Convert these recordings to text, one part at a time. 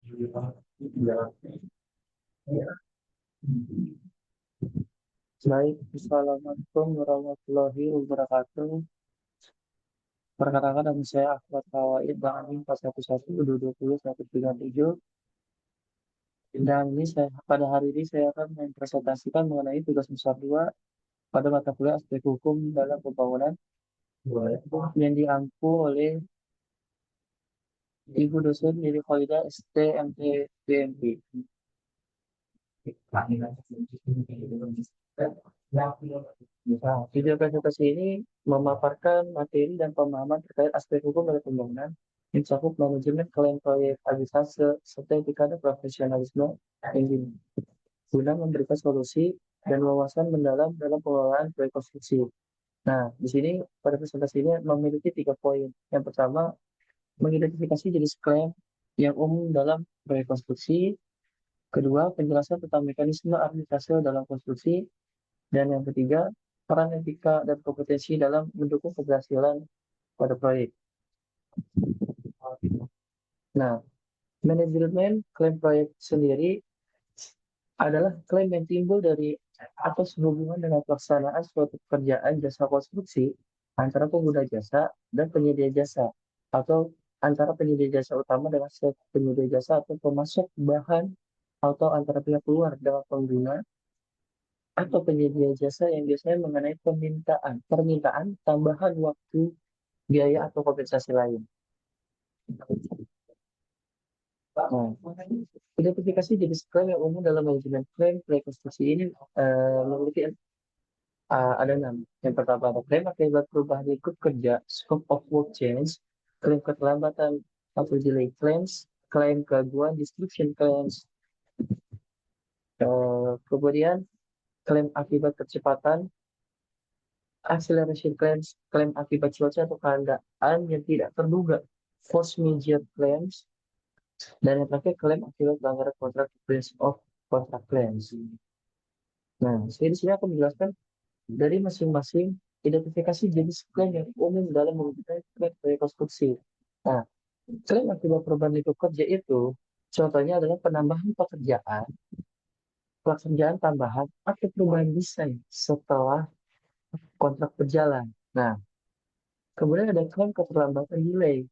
Baik, Assalamualaikum warahmatullahi wabarakatuh. Perkenalkan nama saya Ahmad Fawaid Bang 41112037. Dan pada hari ini saya akan mempresentasikan mengenai tugas besar 2 pada mata kuliah aspek hukum dalam pembangunan yang diampu oleh Ibu dosen Lili Khoida STMT BMP. Nah, video presentasi ini memaparkan materi dan pemahaman terkait aspek hukum dalam pembangunan, mencakup manajemen klaim proyek arbitrase serta etika dan profesionalisme engineering, guna memberikan solusi dan wawasan mendalam dalam pengelolaan proyek konstruksi. Nah, di sini pada presentasi ini memiliki 3 poin. Yang pertama, mengidentifikasi jenis klaim yang umum dalam proyek konstruksi. Kedua, penjelasan tentang mekanisme arbitrase dalam konstruksi. Dan yang ketiga, peran etika dan kompetensi dalam mendukung keberhasilan pada proyek. Nah, manajemen klaim proyek sendiri adalah klaim yang timbul dari atau sehubungan dengan pelaksanaan suatu pekerjaan jasa konstruksi antara pengguna jasa dan penyedia jasa, atau antara penyedia jasa utama dengan penyedia jasa atau pemasok bahan, atau antara pihak luar dengan pengguna atau penyedia jasa yang biasanya mengenai permintaan tambahan waktu, biaya atau kompensasi lain. Nah, identifikasi jenis klaim yang umum dalam manajemen klaim rekonstruksi ini memiliki ada 6. Yang pertama ada klaim akibat perubahan lingkup kerja, scope of work change, klaim keterlambatan atau delay claims, klaim gangguan, disruption claims, kemudian klaim akibat kecepatan, acceleration claims, klaim akibat cuaca atau keadaan yang tidak terduga, force majeure claims, dan yang terakhir klaim akibat pelanggaran kontrak, breach of contract claims. Nah, saya di sini akan menjelaskan dari masing-masing identifikasi jenis klaim yang umum dalam menggunakan klaim proyek konstruksi. Nah, klaim akibat perubahan lingkup kerja itu contohnya adalah penambahan pekerjaan tambahan atau perubahan desain setelah kontrak berjalan. Nah, kemudian ada klaim keterlambatan delay.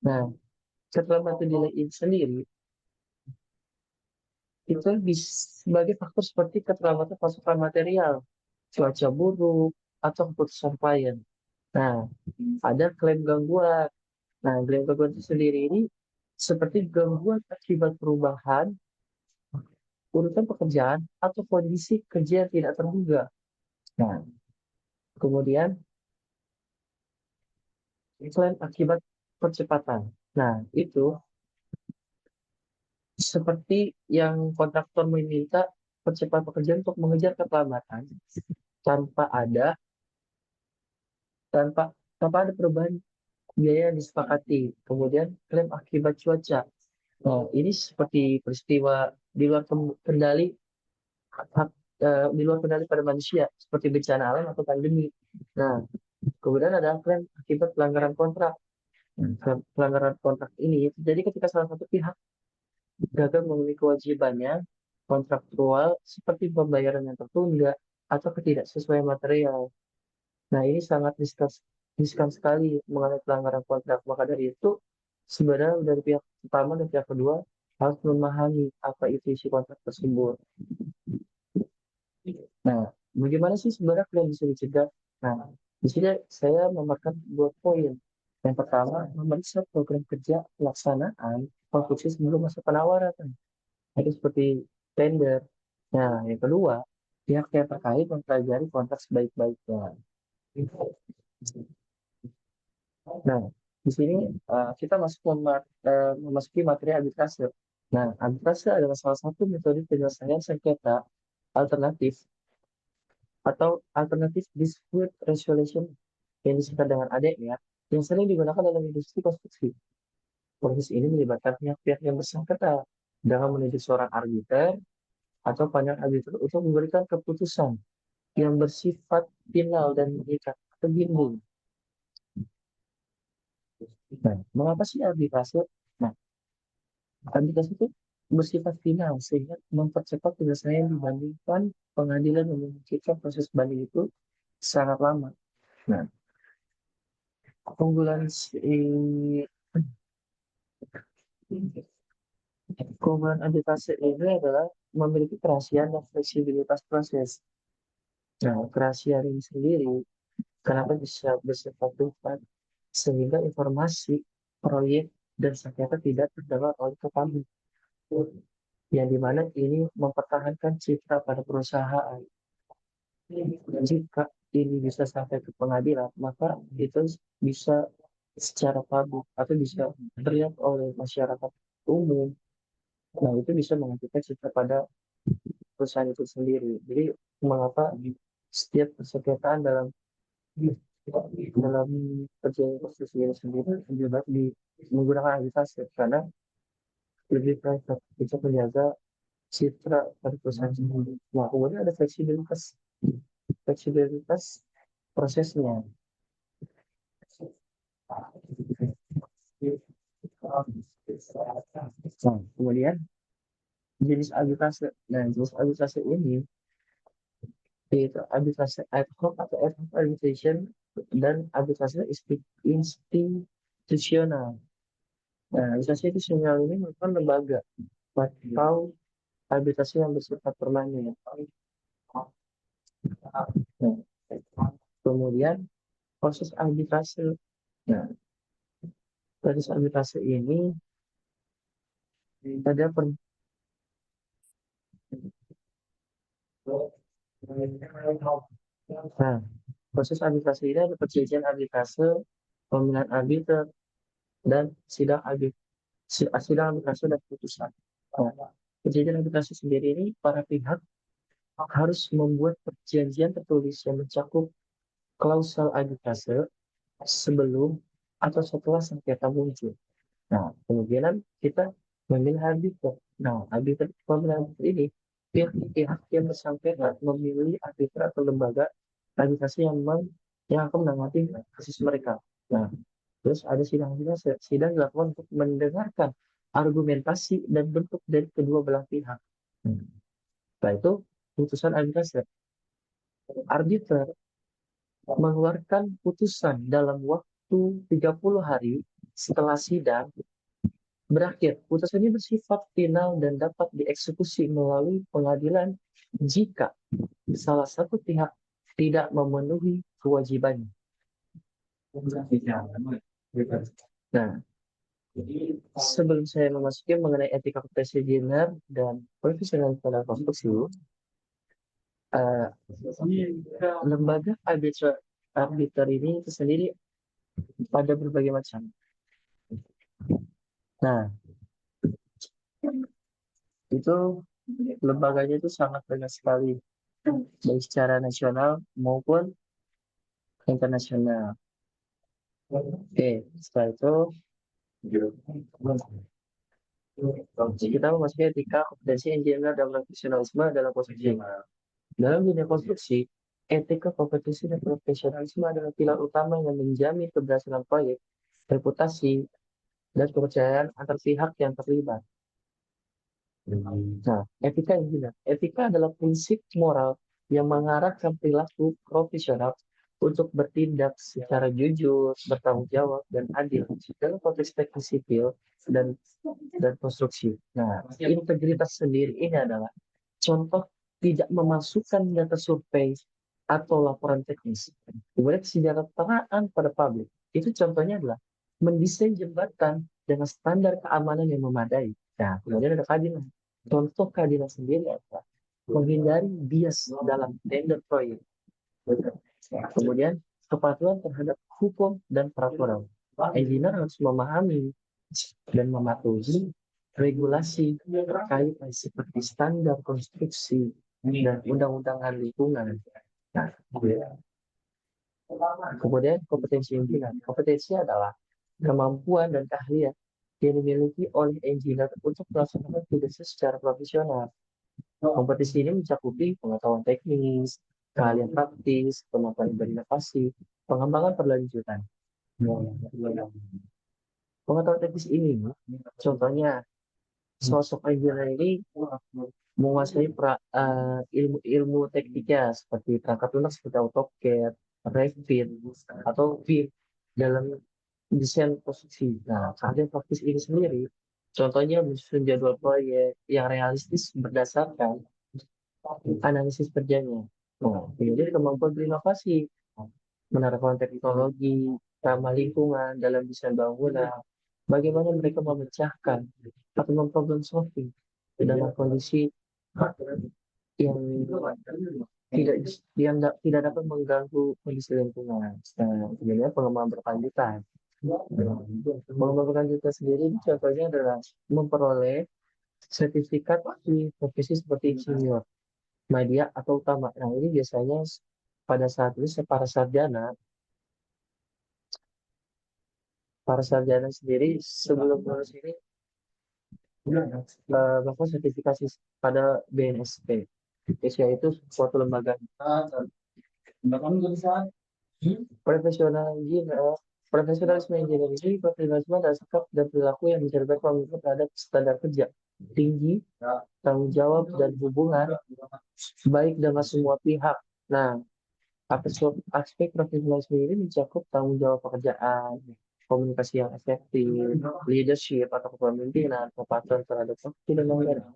Nah, keterlambatan delay ini sendiri itu sebagai faktor seperti keterlambatan pasokan material, cuaca buruk, atau keputusan klien. Nah, ada klaim gangguan. Nah, klaim gangguan itu sendiri ini seperti gangguan akibat perubahan urutan pekerjaan atau kondisi kerja yang tidak terduga. Nah, kemudian klaim akibat percepatan. Nah, itu seperti yang kontraktor meminta percepatan pekerjaan untuk mengejar keterlambatan tanpa ada tanpa tanpa ada perubahan biaya yang disepakati. Kemudian klaim akibat cuaca. Nah, ini seperti peristiwa di luar kendali di luar kendali pada manusia, seperti bencana alam atau pandemi. Nah, kemudian ada klaim akibat pelanggaran kontrak. Pelanggaran kontrak ini terjadi ketika salah satu pihak gagal memenuhi kewajibannya kontraktual seperti pembayaran yang tertunda atau ketidaksesuaian material. Nah, ini sangat riskan sekali mengenai pelanggaran kontrak. Maka dari itu, sebenarnya dari pihak pertama dan pihak kedua harus memahami apa itu isi kontrak tersebut. Nah, bagaimana sih sebenarnya klaim bisa dicegah? Nah, di sini saya memaparkan 2 poin. Yang pertama, memeriksa program kerja pelaksanaan konstruksi sebelum masa penawaran. Itu seperti tender. Nah, yang kedua, pihak yang terkait mempelajari kontrak sebaik-baiknya. Nah, di sini kita memasuki materi arbitrase. Nah, arbitrase adalah salah satu metode penyelesaian sengketa alternatif atau alternatif dispute resolution yang disingkat dengan ADR yang sering digunakan dalam industri konstruksi. Proses ini melibatkan pihak-pihak yang bersengketa dengan menunjuk seorang arbiter atau panel arbiter untuk memberikan keputusan yang bersifat final dan mengikat atau binding. Nah, mengapa sih arbitrase? Nah, Arbitrase itu bersifat final sehingga mempercepat penyelesaian dibandingkan pengadilan yang memungkinkan proses banding itu sangat lama. Nah, keunggulan keunggulan arbitrase ini adalah memiliki kerahasiaan dan fleksibilitas proses. Nah, kerahasiaan ini sendiri kenapa bisa bersifat privat? Sehingga informasi, proyek, dan sengketa tidak terdengar oleh publik. Yang dimana ini mempertahankan citra pada perusahaan. Jika ini bisa sampai ke pengadilan, maka itu bisa secara publik atau bisa terlihat oleh masyarakat umum. Nah, itu bisa mengakibatkan citra pada perusahaan itu sendiri. Jadi, mengapa setiap persengketaan dalam perjanjian konstruksi ini sendiri lebih baik menggunakan arbitrase karena lebih private bisa menjaga citra pada perusahaan sendiri. Nah, kemudian ada fleksibilitas prosesnya. Nah, kemudian jenis arbitrase. Nah, jenis arbitrase ini yaitu arbitrase ad hoc atau ad hoc arbitration dan arbitrase institusional. Nah, arbitrase institusional ini merupakan lembaga atau arbitrase yang bersifat permanen. Nah, kemudian proses arbitrase. Nah, proses arbitrase ini ada nah, proses arbitrase ini ada perjanjian arbitrase, pemilihan arbiter, dan sidang arbitrase dan putusan. Nah, perjanjian arbitrase sendiri ini para pihak harus membuat perjanjian tertulis yang mencakup klausal arbitrase sebelum atau setelah sengketa muncul. Nah, kemudian kita memilih arbiter. Nah, arbiter pemilihan arbiter ini pihak yang bersangkutan memilih arbiter atau lembaga arbitrasi yang akan menangani kasus mereka. Nah, terus ada sidang arbitrase. Sidang dilakukan untuk mendengarkan argumentasi dan bentuk dari kedua belah pihak. Setelah itu, putusan arbitrase. Arbiter mengeluarkan putusan dalam waktu 30 hari setelah sidang berakhir. Putusan ini bersifat final dan dapat dieksekusi melalui pengadilan jika salah satu pihak tidak memenuhi kewajibannya. Nah, sebelum saya memasuki mengenai etika kepresidenan dan profesional pada konstruksi, lembaga arbiter ini itu sendiri pada berbagai macam. Nah, itu lembaganya itu sangat banyak sekali, baik secara nasional maupun internasional. Oke, setelah itu kita memasuki etika, kompetensi, engineer, dan profesionalisme dalam konstruksi. Dalam dunia konstruksi, etika, kompetensi, dan profesionalisme adalah pilar utama yang menjamin keberhasilan proyek, reputasi, dan kepercayaan antar pihak yang terlibat. Nah, etika yang gila. Etika adalah prinsip moral yang mengarahkan perilaku profesional untuk bertindak secara jujur, bertanggung jawab, dan adil dalam konteks teknis sipil dan konstruksi. Nah, integritas sendiri ini adalah contoh tidak memasukkan data survei atau laporan teknis. Kemudian kesejahteraan pada publik. Itu contohnya adalah mendesain jembatan dengan standar keamanan yang memadai. Nah, kemudian ada keadilan. Contoh keadilan sendiri adalah menghindari bias dalam tender proyek. Kemudian kepatuhan terhadap hukum dan peraturan. Engineer harus memahami dan mematuhi regulasi terkait seperti standar konstruksi dan undang-undangan lingkungan. Nah, kemudian kompetensi engineer. Kompetensi adalah kemampuan dan keahlian yang dimiliki oleh engineer untuk melaksanakan tugasnya secara profesional. Kompetisi ini mencakupi pengetahuan teknis, keahlian praktis, kemampuan berinovasi, pengembangan berlanjutan. Pengetahuan teknis ini, contohnya sosok engineer ini menguasai ilmu tekniknya seperti perangkat lunak seperti AutoCAD, Revit, atau Vim dalam desain konstruksi. Nah, keahlian praktis ini sendiri, contohnya menyusun jadwal proyek yang realistis berdasarkan analisis kerjanya. Nah, kemudian kemampuan berinovasi, menerapkan teknologi, ramah lingkungan dalam desain bangunan, bagaimana mereka memecahkan atau memproblem solving dalam kondisi yang tidak tidak dapat mengganggu kondisi lingkungan. Nah, kemudian pengembangan berkelanjutan. Pengembangan berkelanjutan sendiri ini contohnya adalah memperoleh sertifikat di profesi seperti insinyur, media atau utama. Nah, ini biasanya pada saat ini para sarjana sendiri sebelum lulus ini melakukan sertifikasi pada BNSP. Asia itu suatu lembaga profesional engineer. Profesionalisme engineer ini profesionalisme adalah sikap dan perilaku yang mencerminkan komitmen terhadap standar kerja tinggi, tanggung jawab dan hubungan baik dengan semua pihak. Nah, aspek profesionalisme ini mencakup tanggung jawab pekerjaan, komunikasi yang efektif, leadership atau kepemimpinan, kepatuhan terhadap waktu dan anggaran,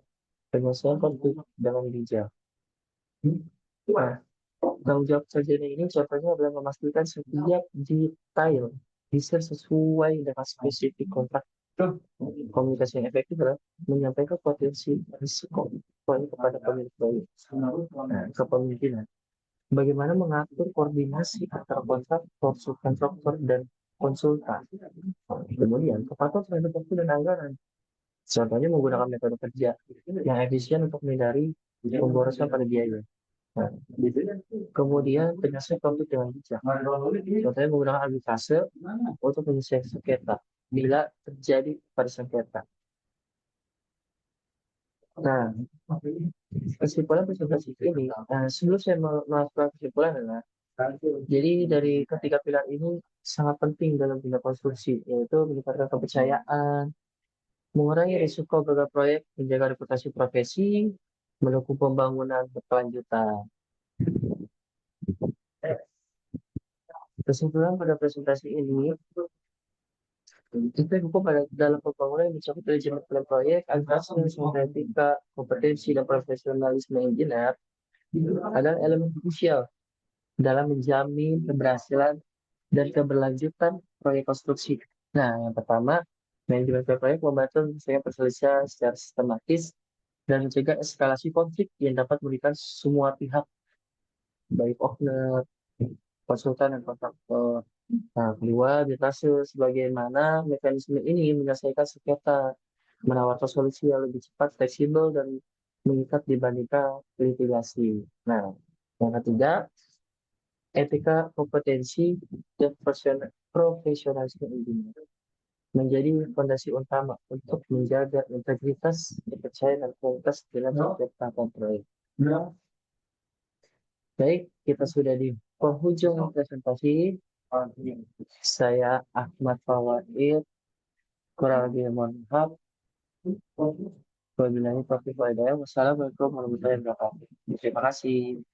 penyelesaian konflik dengan bijak. Nah, tanggung jawab sarjana ini contohnya adalah memastikan setiap detail bisa sesuai dengan spesifik kontrak. Komunikasi yang efektif adalah menyampaikan potensi risiko kepada pemilik proyek. Nah, kepemimpinan. Bagaimana mengatur koordinasi antara kontraktor dan konsultan. Kemudian, kepatuhan terhadap waktu dan anggaran. Contohnya menggunakan metode kerja yang efisien untuk menghindari pemborosan pada biaya. Nah, kemudian penyelesaian konflik dengan bijak. Contohnya menggunakan arbitrase untuk menyelesaikan sengketa bila terjadi pada sengketa. Nah, kesimpulan presentasi ini, sebelum saya melakukan kesimpulan adalah, jadi dari ketiga pilar ini sangat penting dalam bidang konstruksi, yaitu meningkatkan kepercayaan, mengurangi risiko gagal proyek, menjaga reputasi profesi, mendukung pembangunan berkelanjutan. Kesimpulan pada presentasi ini, kita hukum pada dalam pembangunan yang mencakup manajemen plan proyek, administrasi, etika, kompetensi, dan profesionalisme engineer adalah elemen krusial dalam menjamin keberhasilan dan keberlanjutan proyek konstruksi. Nah, yang pertama, manajemen proyek membantu menyelesaikan perselisihan secara sistematis dan mencegah eskalasi konflik yang dapat merugikan semua pihak, baik owner, konsultan, dan kontraktor. Nah, kedua, ditase sebagaimana mekanisme ini menyelesaikan sengketa, menawarkan solusi yang lebih cepat, fleksibel, dan mengikat dibandingkan litigasi. Nah, yang ketiga, etika, kompetensi, dan profesionalisme engineer menjadi fondasi utama untuk menjaga integritas, kepercayaan, dan kualitas dalam setiap tahapan proyek. Baik, kita sudah di penghujung presentasi. Saya Ahmad Fawaid, kurang lebih mohon maaf. Wabillahi taufiq wal hidayah. Wassalamualaikum warahmatullahi wabarakatuh. Terima kasih.